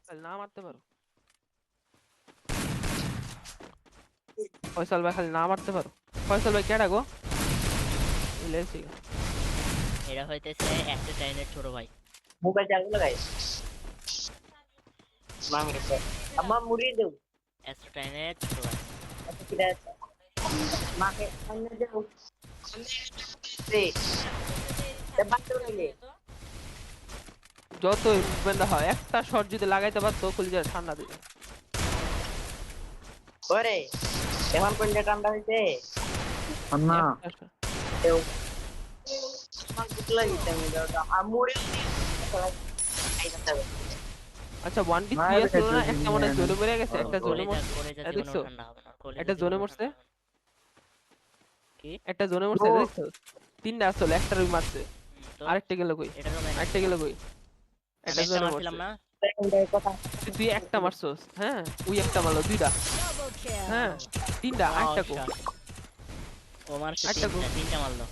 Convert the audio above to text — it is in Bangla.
না মারতে পারো ফয়সাল ভাই, খালি না মারতে পারো। ফয়সাল ভাই কেডা গো? ইলেছি এরা হইতেছে একটা টাইনের ছোট ভাই। মোবাইল চার্জ লাগাই মামি আম্মা মুড়ি দেও একটা টাইনের ছোট ভাই। আচ্ছা ঠিক আছে মাকে সামনে দেও রে বাচ্চা উঠাইলে যত মুভমেন্ট হয় একটা শট যদি লাগাইতে পারতো কলিজা ঠান্ডা দিবে। ওরে এখন কোন ঠান্ডা হইছে না একটা shot। দেও আমার ভুক লাগিছে আমি দাও মুড়ি খাইতে হবে আচ্ছা 1v3 মায়ের আসলো না, কাছে একটা মনে নিয়ে জোনে মরে গেছে, আনো। একটা জোনে কলিজা মরছে। কলিজা জীবনে দেখছো ঠান্ডা হবে না, কলিজা একটা জোনে জীবনেও মরছে, ঠান্ডা হবে না। কি একটা জোনে মরছে, ও। দেখছো? তিনটা আসলে একটা রুই মারছে, তো আরেকটা গেল কই? এটারও ম্যানেজ আরেকটা গেল কই? আমি একটা একটা জোনে মারছিলাম মরছে। না। কথা তুই একটা মারছস, হ্যাঁ ওই একটা মারলো, দুইটা, হ্যাঁ তিনটা, আরেকটা কো? ও মারছে আরেকটা কো? তিনটা মারলো।